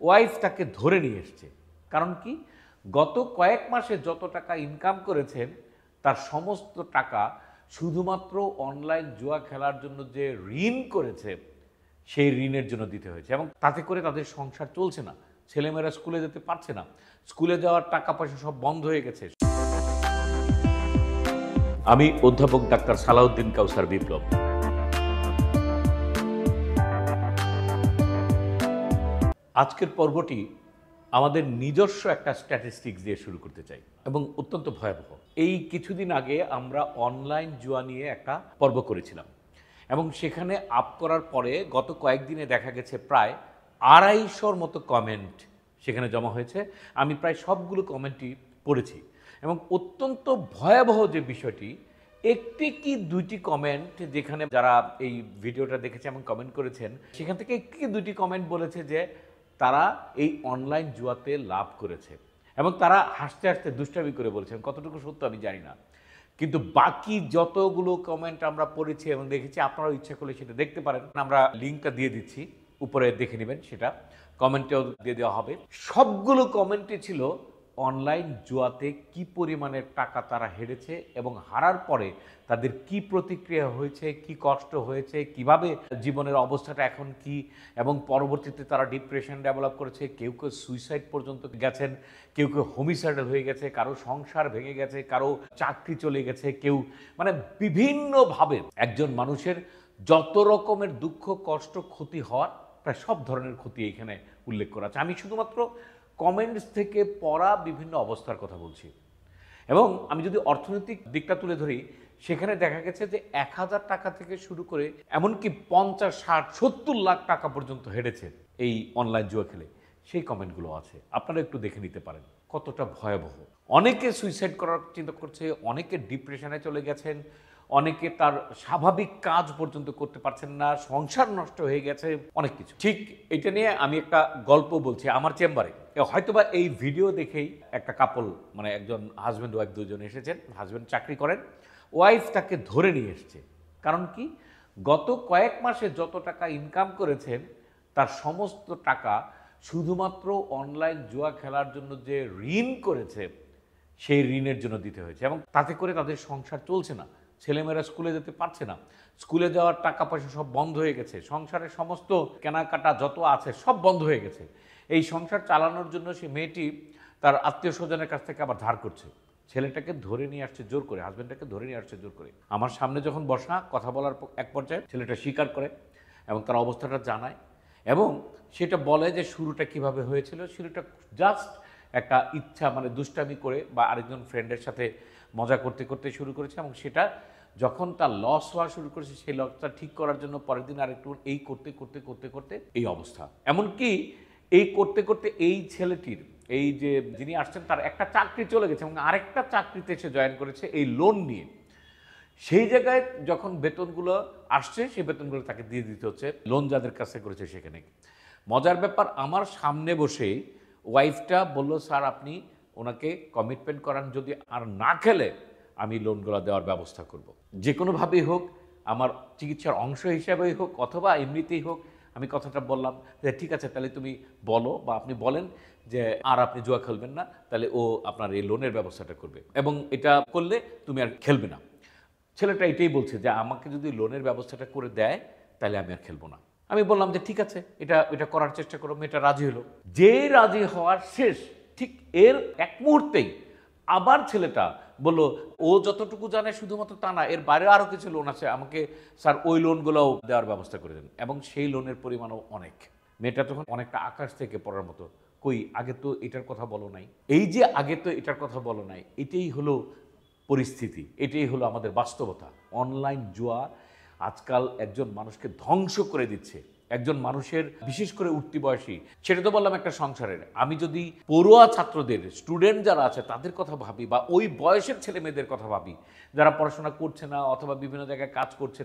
Wife তাকে ধরে নিয়ে এসছে। কারণ কি, গত কয়েক মাসে যত টাকা ইনকাম করেছেন তার সমস্ত টাকা শুধুমাত্র অনলাইন জুয়া খেলার জন্য যে ঋণ করেছে সেই ঋণের জন্য দিতে হয়েছে, এবং তাতে করে তাদের সংসার চলছে না। ছেলেমেয়েরা স্কুলে যেতে পারছে না, স্কুলে যাওয়ার টাকা পয়সা সব বন্ধ হয়ে গেছে। আমি অধ্যাপক ডাক্তার সালাউদ্দিন কাউসার বিপ্লব। আজকের পর্বটি আমাদের নিজস্ব একটা স্ট্যাটিস্টিক্স দিয়ে শুরু করতে চাই, এবং অত্যন্ত ভয়াবহ। এই কিছুদিন আগে আমরা অনলাইন জুয়া নিয়ে একটা পর্ব করেছিলাম, এবং সেখানে আপ করার পরে গত কয়েকদিনে দেখা গেছে প্রায় 250-র মতো কমেন্ট সেখানে জমা হয়েছে। আমি প্রায় সবগুলো কমেন্টই পড়েছি, এবং অত্যন্ত ভয়াবহ যে বিষয়টি, একটি কি দুইটি কমেন্ট যেখানে যারা এই ভিডিওটা দেখেছে এবং কমেন্ট করেছেন, সেখান থেকে একটি কি দুইটি কমেন্ট বলেছে যে তারা এই অনলাইন জুয়াতে লাভ করেছে, এবং তারা হাসতে হাসতে দুষ্টামি করে বলেছেন। কতটুকু সত্য আমি জানি না, কিন্তু বাকি যতগুলো কমেন্ট আমরা পড়েছি এবং দেখেছি, আপনারাও ইচ্ছা করলে সেটা দেখতে পারেন। আমরা লিঙ্কটা দিয়ে দিচ্ছি, উপরে দেখে নেবেন, সেটা কমেন্টেও দিয়ে দেওয়া হবে। সবগুলো কমেন্টে ছিল অনলাইন জুয়াতে কি পরিমাণের টাকা তারা হেরেছে, এবং হারার পরে তাদের কি প্রতিক্রিয়া হয়েছে, কি কষ্ট হয়েছে, কিভাবে জীবনের অবস্থাটা এখন কি, এবং পরবর্তীতে তারা ডিপ্রেশন ডেভেলপ করেছে, কেউ কেউ সুইসাইড পর্যন্ত গেছেন, কেউ কেউ হোমিসাইডাল হয়ে গেছে, কারো সংসার ভেঙে গেছে, কারো চাকরি চলে গেছে, কেউ মানে বিভিন্নভাবে একজন মানুষের যত রকমের দুঃখ কষ্ট ক্ষতি হওয়ার প্রায় সব ধরনের ক্ষতি এখানে উল্লেখ করা আছে। আমি শুধুমাত্র কমেন্টস থেকে পড়া বিভিন্ন অবস্থার কথা বলছি, এবং আমি যদি অর্থনৈতিক দিকটা তুলে ধরি, সেখানে দেখা গেছে যে 1000 টাকা থেকে শুরু করে এমনকি 50, 60, 70 লাখ টাকা পর্যন্ত হেরেছে এই অনলাইন জুয়া খেলে। সেই কমেন্টগুলো আছে, আপনারা একটু দেখে নিতে পারেন কতটা ভয়াবহ। অনেকে সুইসাইড করার চিন্তা করছে, অনেকে ডিপ্রেশনে চলে গেছেন, অনেকে তার স্বাভাবিক কাজ পর্যন্ত করতে পারছেন না, সংসার নষ্ট হয়ে গেছে, অনেক কিছু। ঠিক এটা নিয়ে আমি একটা গল্প বলছি আমার চেম্বারে। হয়তোবা এই ভিডিও দেখেই একটা কাপল, মানে একজন হাজব্যান্ড ওয়াইফ দুজন এসেছেন। হাজব্যান্ড চাকরি করেন, ওয়াইফ তাকে ধরে নিয়ে এসছে। কারণ কি, গত কয়েক মাসে যত টাকা ইনকাম করেছেন তার সমস্ত টাকা শুধুমাত্র অনলাইন জুয়া খেলার জন্য যে ঋণ করেছে সেই ঋণের জন্য দিতে হয়েছে, এবং তাতে করে তাদের সংসার চলছে না। ছেলেমেয়েরা স্কুলে যেতে পারছে না, স্কুলে যাওয়ার টাকা পয়সা সব বন্ধ হয়ে গেছে, সংসারের সমস্ত কেনাকাটা যত আছে সব বন্ধ হয়ে গেছে। এই সংসার চালানোর জন্য সে মেয়েটি তার আত্মীয় স্বজনের কাছ থেকে আবার ধার করছে। ছেলেটাকে ধরে নিয়ে আসছে জোর করে, হাজব্যান্ডটাকে ধরে নিয়ে আসছে জোর করে। আমার সামনে যখন বসা, কথা বলার এক পর্যায়ে ছেলেটা স্বীকার করে এবং তার অবস্থাটা জানায়, এবং সেটা বলে যে শুরুটা কিভাবে হয়েছিল। শুরুটা জাস্ট একটা ইচ্ছা, মানে দুষ্টামি করে বা আরেকজন ফ্রেন্ডের সাথে মজা করতে করতে শুরু করেছে, এবং সেটা যখন তার লস হওয়া শুরু করেছে, সেই লসটা ঠিক করার জন্য পরের দিন আরেকটু এই করতে করতে করতে করতে এই অবস্থা। এমনকি এই করতে করতে এই ছেলেটির, এই যে যিনি আসছেন, তার একটা চাকরি চলে গেছে, এবং আরেকটা চাকরিতে সে জয়েন করেছে এই লোন নিয়ে। সেই জায়গায় যখন বেতনগুলো আসছে, সেই বেতনগুলো তাকে দিয়ে দিতে হচ্ছে লোন যাদের কাছে করেছে সেখানে। মজার ব্যাপার, আমার সামনে বসেই ওয়াইফটা বলল, স্যার আপনি ওনাকে কমিটমেন্ট করান, যদি আর না খেলে আমি লোনগুলো দেওয়ার ব্যবস্থা করব। যে কোনোভাবেই হোক, আমার চিকিৎসার অংশ হিসাবেই হোক অথবা এমনিতেই হোক, আমি কথাটা বললাম যে ঠিক আছে, তাহলে তুমি বলো বা আপনি বলেন যে আর আপনি জুয়া খেলবেন না, তাহলে ও আপনার এই লোনের ব্যবস্থাটা করবে, এবং এটা করলে তুমি আর খেলবে না। ছেলেটা এটাই বলছে যে আমাকে যদি লোনের ব্যবস্থাটা করে দেয় তাহলে আমি আর খেলবো না। আমি বললাম যে ঠিক আছে, এটা করার চেষ্টা করো। মেয়েটা রাজি হলো। যে রাজি হওয়ার শেষ, ঠিক এর এক মুহূর্তেই আবার ছেলেটা বলল, ও যতটুকু জানে শুধুমাত্র তা না, এর বাইরে আরও কিছু লোন আছে, আমাকে স্যার ওই লোনগুলোও দেওয়ার ব্যবস্থা করে দেন, এবং সেই লোনের পরিমাণও অনেক। মেয়েটা তখন অনেকটা আকাশ থেকে পড়ার মতো, কই আগে তো এটার কথা বলো নাই। এই যে আগে তো এটার কথা বলো নাই, এটাই হলো পরিস্থিতি, এটাই হলো আমাদের বাস্তবতা। অনলাইন জুয়া আজকাল একজন মানুষকে ধ্বংস করে দিচ্ছে, একজন মানুষের, বিশেষ করে উঠতি বয়সী। সেটা তো বললাম একটা সংসারের। আমি যদি পড়ুয়া ছাত্রদের, স্টুডেন্ট যারা আছে তাদের কথা ভাবি, বা ওই বয়সের ছেলে মেয়েদের কথা ভাবি যারা পড়াশোনা করছে না অথবা বিভিন্ন জায়গায় কাজ করছে,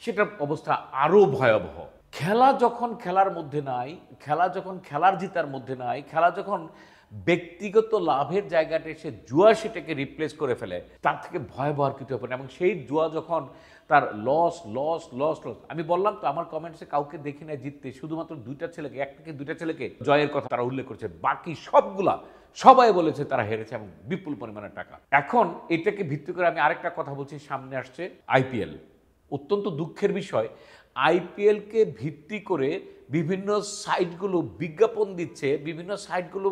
সেটার অবস্থা আরও ভয়াবহ। খেলা যখন খেলার মধ্যে নাই, খেলা যখন খেলার জিতার মধ্যে নাই, খেলা যখন ব্যক্তিগত লাভের জায়গাটা এসে জুয়া সেটাকে রিপ্লেস করে ফেলে, তার থেকে ভয়াবহ আর কিছু হবে না। এবং সেই জুয়া যখন তার লস লস লস লস, আমি বললাম তো আমার কমেন্টসে কাউকে দেখি না জিততে, শুধুমাত্র দুইটা ছেলেকে, এক থেকে দুইটা ছেলেকে জয়ের কথা তারা উল্লেখ করছে, বাকি সবগুলা সবাই বলেছে তারা হেরেছে এবং বিপুল পরিমাণের টাকা। এখন এটাকে ভিত্তি করে আমি আরেকটা কথা বলছি, সামনে আসছে আইপিএল। অত্যন্ত দুঃখের বিষয়, আইপিএলকে ভিত্তি করে বিভিন্ন সাইটগুলো বিজ্ঞাপন দিচ্ছে, বিভিন্ন সাইটগুলো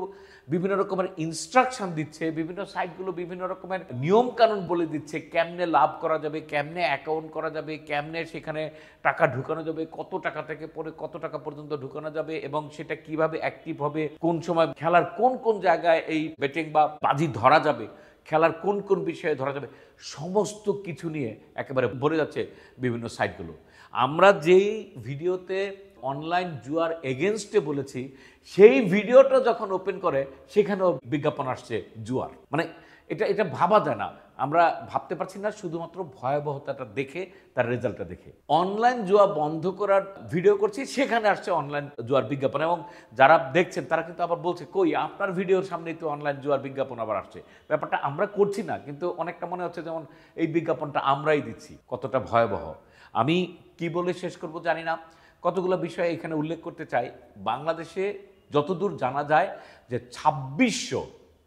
বিভিন্ন রকমের ইনস্ট্রাকশন দিচ্ছে, বিভিন্ন সাইটগুলো বিভিন্ন রকমের নিয়ম কানুন বলে দিচ্ছে, কেমনে লাভ করা যাবে, কেমনে অ্যাকাউন্ট করা যাবে, কেমনে সেখানে টাকা ঢুকানো যাবে, কত টাকা থেকে পরে কত টাকা পর্যন্ত ঢুকানো যাবে, এবং সেটা কিভাবে অ্যাক্টিভ হবে, কোন সময় খেলার কোন কোন জায়গায় এই বেটিং বা বাজি ধরা যাবে, খেলার কোন কোন বিষয়ে ধরা যাবে, সমস্ত কিছু নিয়ে একেবারে ভরে যাচ্ছে বিভিন্ন সাইটগুলো। আমরা যেই ভিডিওতে অনলাইন জুয়ার এগেনস্টে বলেছি, সেই ভিডিওটা যখন ওপেন করে সেখানেও বিজ্ঞাপন আসছে জুয়ার। মানে এটা এটা ভাবা যায় না, আমরা ভাবতে পারছি না, শুধুমাত্র ভয়াবহতাটা দেখে, তার রেজাল্টটা দেখে। অনলাইন জুয়া বন্ধ করার ভিডিও করছি, সেখানে আসছে অনলাইন জুয়ার বিজ্ঞাপন, এবং যারা দেখছেন তারা কিন্তু আবার বলছে, কই আপনার ভিডিওর সামনেই তো অনলাইন জুয়ার বিজ্ঞাপন আবার আসছে। ব্যাপারটা আমরা করছি না, কিন্তু অনেকটা মনে হচ্ছে যেমন এই বিজ্ঞাপনটা আমরাই দিচ্ছি। কতটা ভয়াবহ! আমি কি বলে শেষ করব জানি না, কতগুলো বিষয় এখানে উল্লেখ করতে চাই। বাংলাদেশে যতদূর জানা যায় যে 2600,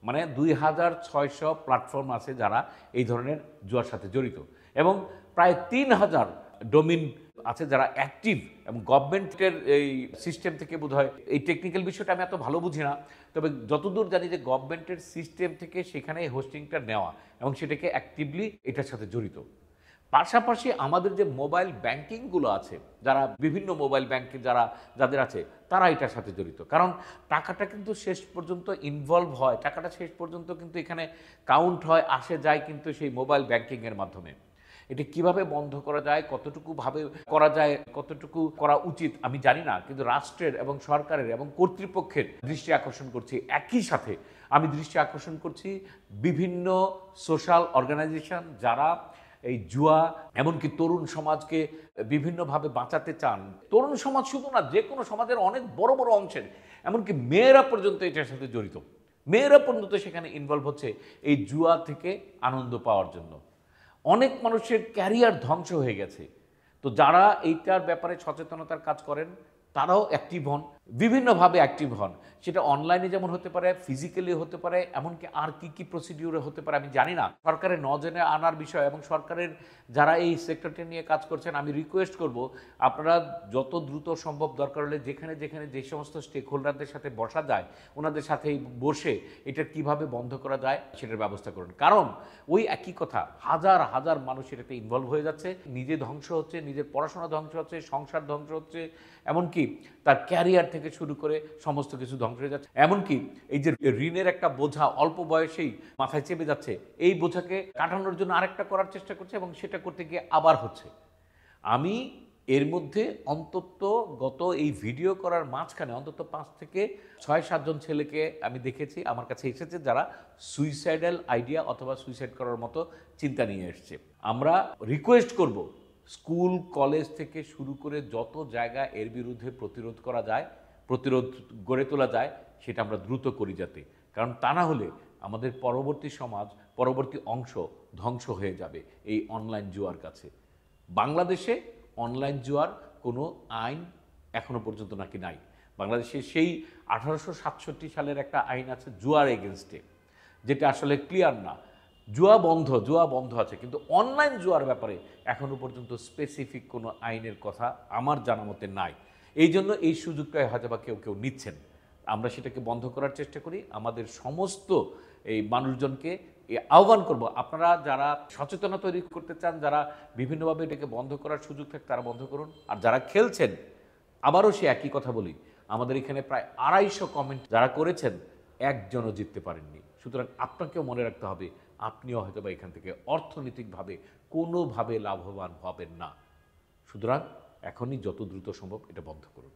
মানে 2600 প্ল্যাটফর্ম আছে যারা এই ধরনের জুয়ার সাথে জড়িত, এবং প্রায় 3000 ডোমিন আছে যারা অ্যাক্টিভ, এবং গভর্নমেন্টের এই সিস্টেম থেকে বোধহয়, এই টেকনিক্যাল বিষয়টা আমি এত ভালো বুঝি না, তবে যতদূর জানি যে গভর্নমেন্টের সিস্টেম থেকে সেখানে হোস্টিংটা নেওয়া এবং সেটাকে অ্যাক্টিভলি এটার সাথে জড়িত। পাশাপাশি আমাদের যে মোবাইল ব্যাংকিংগুলো আছে, যারা বিভিন্ন মোবাইল ব্যাংকে যাদের আছে, তারা এটার সাথে জড়িত। কারণ টাকাটা কিন্তু শেষ পর্যন্ত ইনভলভ হয়, টাকাটা শেষ পর্যন্ত কিন্তু এখানে কাউন্ট হয়, আসে যায় কিন্তু সেই মোবাইল ব্যাংকিংয়ের মাধ্যমে। এটা কিভাবে বন্ধ করা যায়, কতটুকু ভাবে করা যায়, কতটুকু করা উচিত আমি জানি না, কিন্তু রাষ্ট্রের এবং সরকারের এবং কর্তৃপক্ষের দৃষ্টি আকর্ষণ করছি। একই সাথে আমি দৃষ্টি আকর্ষণ করছি বিভিন্ন সোশ্যাল অর্গানাইজেশন যারা এই জুয়া, এমনকি তরুণ সমাজকে বিভিন্নভাবে বাঁচাতে চান। তরুণ সমাজ শুধু না, যে কোনো সমাজের অনেক বড় বড় অংশের, এমনকি মেয়েরা পর্যন্ত এটার সাথে জড়িত, মেয়েরা পর্যন্ত সেখানে ইনভলভ হচ্ছে এই জুয়া থেকে আনন্দ পাওয়ার জন্য। অনেক মানুষের ক্যারিয়ার ধ্বংস হয়ে গেছে। তো যারা এইটার ব্যাপারে সচেতনতার কাজ করেন, তারাও অ্যাক্টিভ হন, বিভিন্নভাবে অ্যাক্টিভ হন। সেটা অনলাইনে যেমন হতে পারে, ফিজিক্যালি হতে পারে, এমনকি আর কি কি প্রসিডিউরে হতে পারে আমি জানি না। সরকারের নজরে আনার বিষয়, এবং সরকারের যারা এই সেক্টরটি নিয়ে কাজ করছেন, আমি রিকোয়েস্ট করব আপনারা যত দ্রুত সম্ভব, দরকার হলে যেখানে যেখানে যে সমস্ত স্টেক হোল্ডারদের সাথে বসা যায়, ওনাদের সাথে বসে এটা কিভাবে বন্ধ করা যায় সেটার ব্যবস্থা করুন। কারণ ওই একই কথা, হাজার হাজার মানুষ এটাতে ইনভলভ হয়ে যাচ্ছে, নিজে ধ্বংস হচ্ছে, নিজের পড়াশোনা ধ্বংস হচ্ছে, সংসার ধ্বংস হচ্ছে, এমনকি তার ক্যারিয়ার থেকে শুরু করে সমস্ত কিছু ধ্বংস হয়ে যাচ্ছে। এমনকি এই যে ঋণের একটা বোঝা অল্প বয়সেই মাথায় চেপে যাচ্ছে, এই বোঝাকে কাটানোর জন্য আরেকটা করার চেষ্টা করছে, এবং সেটা করতে গিয়ে আবার হচ্ছে। আমি এর মধ্যে অন্তত গত এই ভিডিও করার মাঝখানে অন্তত 5 থেকে 6-7 জন ছেলেকে আমি দেখেছি আমার কাছে এসেছে, যারা সুইসাইডাল আইডিয়া অথবা সুইসাইড করার মতো চিন্তা নিয়ে এসছে। আমরা রিকোয়েস্ট করব, স্কুল কলেজ থেকে শুরু করে যত জায়গা এর বিরুদ্ধে প্রতিরোধ করা যায়, প্রতিরোধ গড়ে তোলা যায়, সেটা আমরা দ্রুত করি যাতে। কারণ তা না হলে আমাদের পরবর্তী সমাজ, পরবর্তী অংশ ধ্বংস হয়ে যাবে এই অনলাইন জুয়ার কাছে। বাংলাদেশে অনলাইন জুয়ার কোনো আইন এখনো পর্যন্ত নাকি নাই। বাংলাদেশে সেই 1867 সালের একটা আইন আছে জুয়ার এগেনস্টে, যেটা আসলে ক্লিয়ার না। জুয়া বন্ধ আছে, কিন্তু অনলাইন জুয়ার ব্যাপারে এখনো পর্যন্ত স্পেসিফিক কোনো আইনের কথা আমার জানা মতে নাই। এই জন্য এই সুযোগটাই হয়তো বা কেউ কেউ নিচ্ছেন। আমরা সেটাকে বন্ধ করার চেষ্টা করি। আমাদের সমস্ত এই মানুষজনকে আহ্বান করব, আপনারা যারা সচেতনতা তৈরি করতে চান, যারা বিভিন্নভাবে এটাকে বন্ধ করার সুযোগ থাকে, তারা বন্ধ করুন। আর যারা খেলছেন, আবারও সে একই কথা বলি, আমাদের এখানে প্রায় 250 কমেন্ট যারা করেছেন, একজনও জিততে পারেননি। সুতরাং আপনাকেও মনে রাখতে হবে, আপনিও হয়তো বা এখান থেকে অর্থনৈতিকভাবে কোনোভাবে লাভবান হবেন না। সুতরাং এখনই যত দ্রুত সম্ভব এটা বন্ধ করুন।